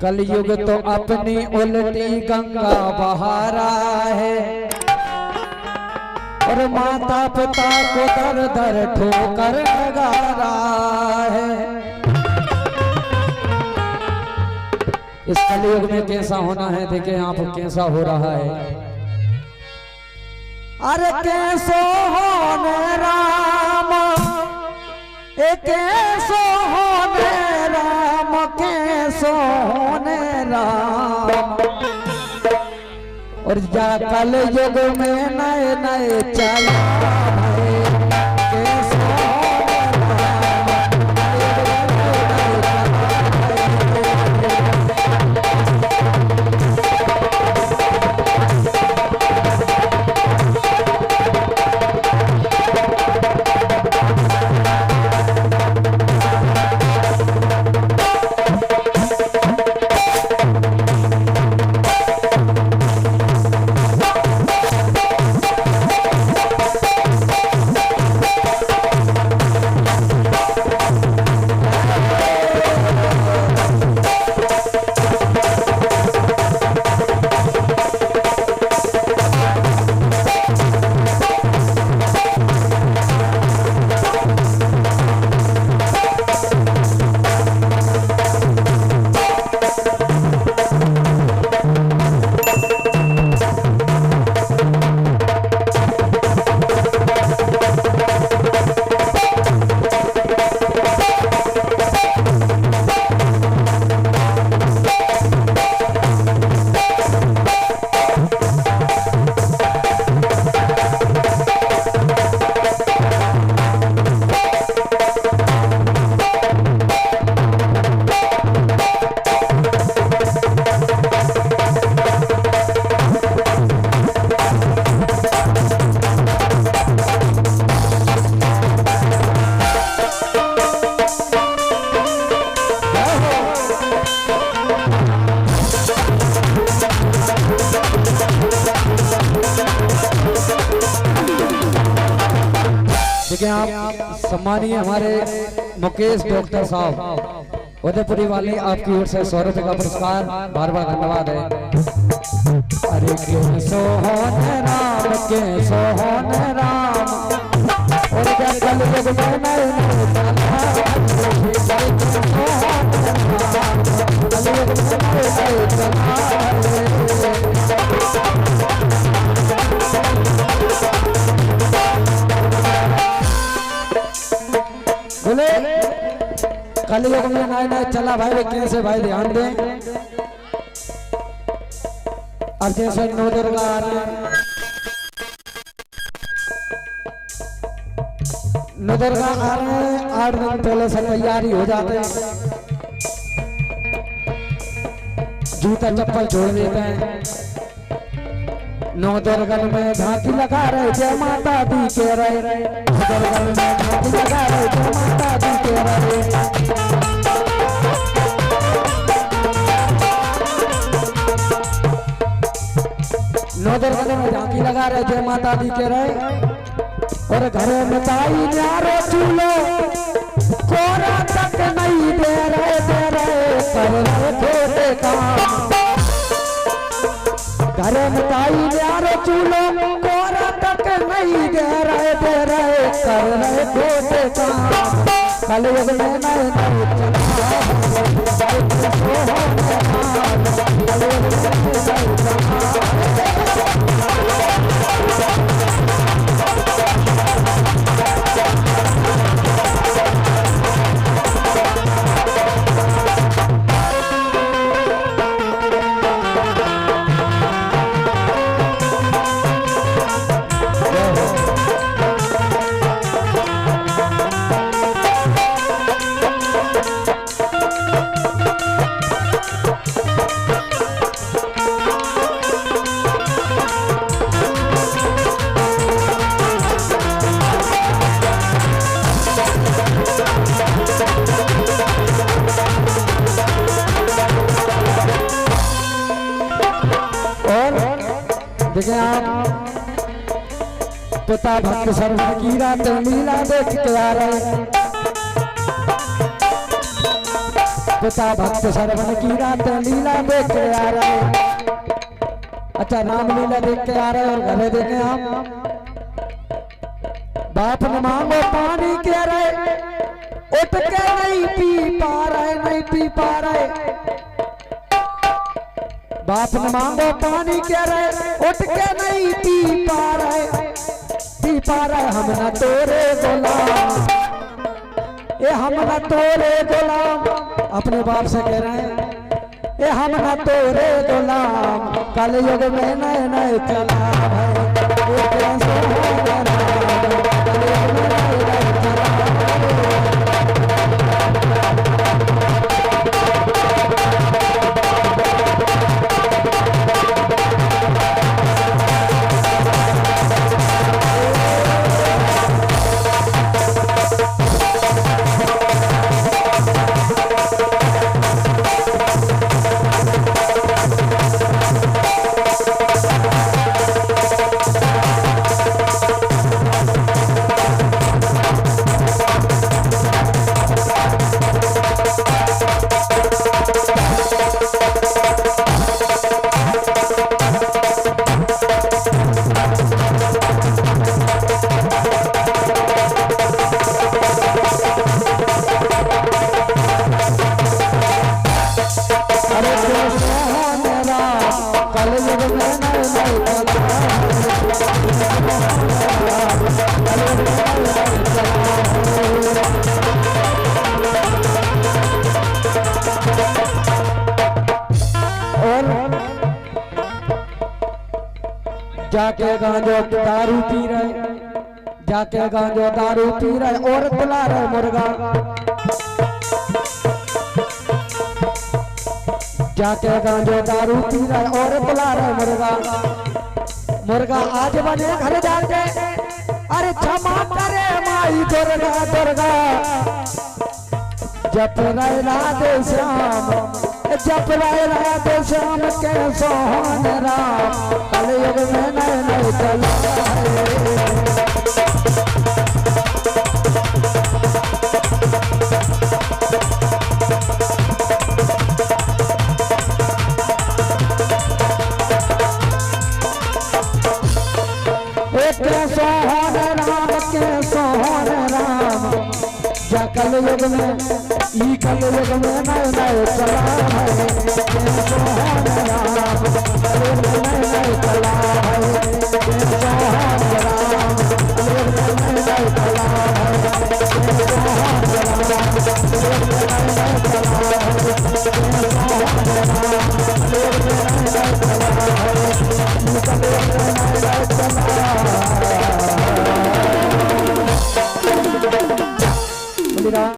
कलयुग तो अपनी उल्टी गंगा बहारा है और माता पिता को दर दर ठोकर लगा रहा है। इस कलयुग में कैसा होना है देखे यहाँ पर कैसा हो रहा है। अरे कैसो होने राम कैसो होने राम कैसो होने राम और जा कल युग में नए नए चला है कैसो आप सम्मानीय हमारे मुकेश डॉक्टर साहब उदयपुरी वाले आपकी ओर से 100 रुपए का पुरस्कार बार बार धन्यवाद है। अरे कैसो होने राम कैसो होने राम और कल युग में नए बोले कलयुग में नए नए चला भाई कैसे भाई ध्यान दें। अब जैसे नौ दुर्गा आ रहे हैं नौ दुर्गा आ रहे हैं 8 दिन पहले से तैयारी हो जाते हैं जूता चप्पल छोड़ देते हैं। नौ दुर्गन में झांकी लगा रहे जय माता दी के रहे दुर्गन में झांकी लगा रहे जय माता दी के रहे। नौ दुर्गन में झांकी लगा रहे जय माता दी के रहे और घर में ताई न्यारो चूलो कोरा तक नहीं दे रहे कर रहे छोटे काम। घर में ताई न्यारो चूलो कोरा तक नहीं दे रहे कर रहे छोटे काम। कलयुग में नए नए देखिए आप पिता भक्त सर्वन की रात लीला देख के आ रहे पिता भक्त सरवन की रात लीला देख के आ रहे। अच्छा रामलीला देख के आ रहे और घरे देखे हम बाप ने मांगो पानी के रहे उठ के नहीं पी पा रहे, नहीं पी पा रहे। बाप ने मांगो पानी के रहे उठ के नहीं पी पा रहे, पी पा रहे। हम न तोरे गुलाम, ये हम न तोरे गुलाम, अपने बाप से कह रहे हैं ये हम न तोरे गुलाम, कल युग में नए नए चला है। ये कैसे होगा राम, कल युग में नए नए चला जाके गांजो दारू पी रहे, जाके गांजो दारू पी रहे और बुला रहे मुर्गा। जाके गांजो दारू पी रहे और बुला रहे मुर्गा। मुर्गा आज बने घर जाके अरे क्षमा करे माई दुर्गा दुर्गा। जप रहे राधे श्याम, जप रहे राधे श्याम के सोहन राम, कल युग में नए नए चला सोहन राम के सोहन राम, जा कल युग में ई कल युग में नए नए चला है। सोहन राम कल युग में नए नए चला है। सोहन राम कल युग में नए नए चला है। सोहन राम कल युग में नए नए चला है। सोहन राम कल युग में नए नए चला है।